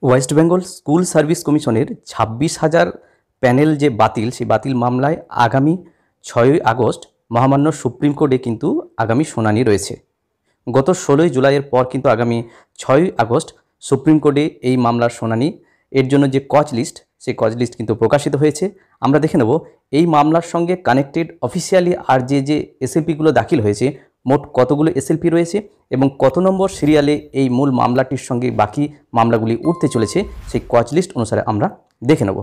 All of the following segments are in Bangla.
ওয়েস্ট বেঙ্গল স্কুল সার্ভিস কমিশনের 26,000 প্যানেল যে বাতিল, সেই বাতিল মামলায় আগামী 6ই আগস্ট মহামান্য সুপ্রিম কোর্টে কিন্তু আগামী শুনানি রয়েছে। গত 16ই জুলাইয়ের পর কিন্তু আগামী 6ই আগস্ট সুপ্রিম কোর্টে এই মামলার শুনানি। এর জন্য যে কজ লিস্ট, সেই কজ লিস্ট কিন্তু প্রকাশিত হয়েছে। আমরা দেখে নেব এই মামলার সঙ্গে কানেক্টেড অফিসিয়ালি আর যে এসএলপিগুলো দাখিল হয়েছে, মোট কতগুলো এসএলপি রয়েছে এবং কত নম্বর সিরিয়ালে এই মূল মামলাটির সঙ্গে বাকি মামলাগুলি উঠতে চলেছে, সেই কজ লিস্ট অনুসারে আমরা দেখে নেব।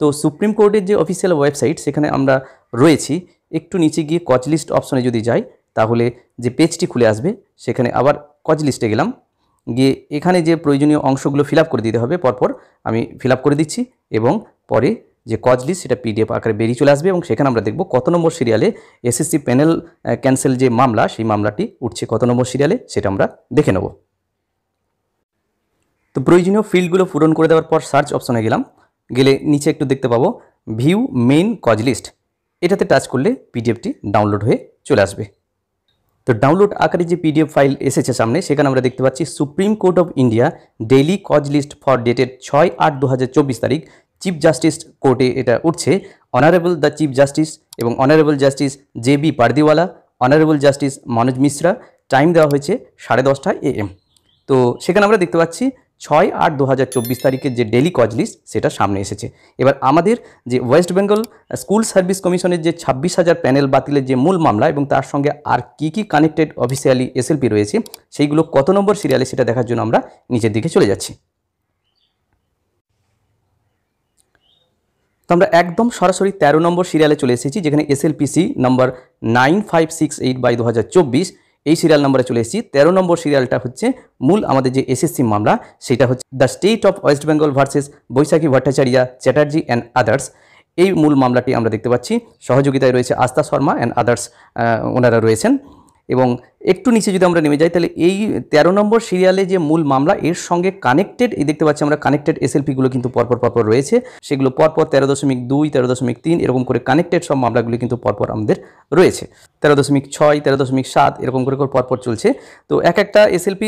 তো সুপ্রিম কোর্টের যে অফিসিয়াল ওয়েবসাইট, সেখানে আমরা রয়েছি। একটু নিচে গিয়ে কজ লিস্ট অপশনে যদি যাই, তাহলে যে পেজটি খুলে আসবে, সেখানে আবার কজ লিস্টে গেলাম, গিয়ে এখানে যে প্রয়োজনীয় অংশগুলো ফিল আপ করে দিতে হবে পরপর আমি ফিল আপ করে দিচ্ছি এবং পরে যে কজ লিস্ট সেটা পিডিএফ আকারে বেরিয়ে চলে আসবে এবং সেখানে আমরা দেখব কত নম্বর সিরিয়ালে এসএসসি প্যানেল ক্যান্সেল যে মামলা, সেই মামলাটি উঠছে কত নম্বর সিরিয়ালে, সেটা আমরা দেখে নেব। তো প্রয়োজনীয় ফিল্ডগুলো পূরণ করে দেওয়ার পর সার্চ অপশনে গেলাম, গেলে নিচে একটু দেখতে পাবো ভিউ মেইন কজ লিস্ট। এটাতে টাচ করলে পিডিএফটি ডাউনলোড হয়ে চলে আসবে। তো ডাউনলোড আকারে যে পিডিএফ ফাইল এসেছে সামনে, সেখানে আমরা দেখতে পাচ্ছি Supreme Court of India daily cause list for dated 6/8/2024 তারিখ চিফ জাস্টিস কোর্টে এটা উঠছে। অনারেবল দ্য চিফ জাস্টিস এবং honourable justice JB Pardiwala, honourable justice Manoj Mishra. Time দেওয়া হয়েছে 10:30 AM। তো সেখানে আমরা দেখতে পাচ্ছি 6/8/2024 তারিখের যে ডেলি কজ লিস্ট, সেটা সামনে এসেছে। এবার আমাদের যে ওয়েস্ট বেঙ্গল স্কুল সার্ভিস কমিশনের যে 26,000 প্যানেল বাতিলের যে মূল মামলা এবং তার সঙ্গে আর কি কানেক্টেড অফিসিয়ালি এসএলপি রয়েছে, সেইগুলো কত নম্বর সিরিয়ালে সেটা দেখার জন্য আমরা নিচের দিকে চলে যাচ্ছি। তো আমরা একদম সরাসরি 13 নম্বর সিরিয়ালে চলে এসেছি, যেখানে SLPC নম্বর 9568/2024 এই সিরিয়াল নম্বরে চলে এসেছি। 13 নম্বর সিরিয়ালটা হচ্ছে মূল আমাদের যে এসএসসি মামলা, সেটা হচ্ছে the state of West Bengal versus Baishakhi Bhattacharya Chatterjee and others. এই মূল মামলাটি আমরা দেখতে পাচ্ছি। সহযোগিতায় রয়েছে আস্থা শর্মা অ্যান্ড আদার্স, ওনারা রয়েছেন। এবং একটু নিচে যদি আমরা নেমে যাই, তাহলে এই 13 নম্বর সিরিয়ালে যে মূল মামলা, এর সঙ্গে কানেক্টেড এই দেখতে পাচ্ছি আমরা কানেক্টেড এসএলপিগুলো কিন্তু পরপর রয়েছে। সেগুলো পরপর 13.2, 13.3 এরকম করে কানেক্টেড সব মামলাগুলি কিন্তু পরপর আমাদের রয়েছে। 13.6, 13.7 এরকম করে পরপর চলছে। তো একটা এসএলপি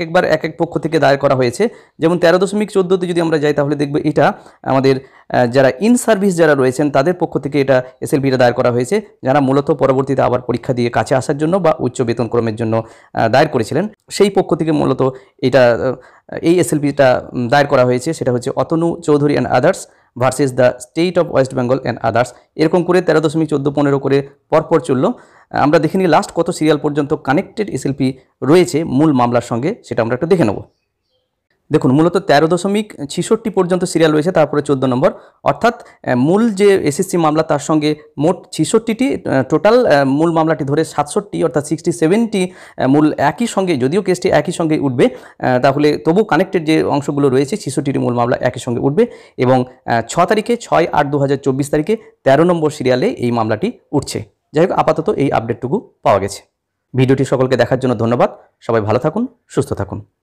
একবার এক পক্ষ থেকে দায়ের করা হয়েছে। যেমন 13.14তে যদি আমরা যাই, তাহলে দেখব এটা আমাদের যারা ইন সার্ভিস যারা রয়েছেন তাদের পক্ষ থেকে এটা এসএলপিটা দায়ের করা হয়েছে, যারা মূলত পরবর্তীতে আবার পরীক্ষা দিয়ে কাছে আসার জন্য বা উচ্চ বেতন ক্রমের জন্য দায়ের করেছিলেন, সেই পক্ষ থেকে মূলত এটা এই এসএলপিটা দায়ের করা হয়েছে। সেটা হচ্ছে Atanu Chowdhury and others versus the state of West Bengal and others. এরকম করে 13.14-15 করে পরপর চললো। আমরা দেখে নিই লাস্ট কত সিরিয়াল পর্যন্ত কানেক্টেড এসএলপি রয়েছে মূল মামলার সঙ্গে, সেটা আমরা একটু দেখে নেব। দেখুন, মূলত 13.66 পর্যন্ত সিরিয়াল রয়েছে, তারপরে 14 নম্বর, অর্থাৎ মূল যে এসএসসি মামলা তার সঙ্গে মোট 66টি টোটাল মূল মামলাটি ধরে 67 অর্থাৎ 67টি মূল একই সঙ্গে, যদিও কেসটি একই সঙ্গে উঠবে, তাহলে তবু কানেক্টেড যে অংশগুলো রয়েছে 66টি মূল মামলা একই সঙ্গে উঠবে। এবং 6 তারিখে 6/8/2024 তারিখে 13 নম্বর সিরিয়ালে এই মামলাটি উঠছে। যাই হোক, আপাতত এই আপডেটটুকু পাওয়া গেছে। ভিডিওটি সকলকে দেখার জন্য ধন্যবাদ। সবাই ভালো থাকুন, সুস্থ থাকুন।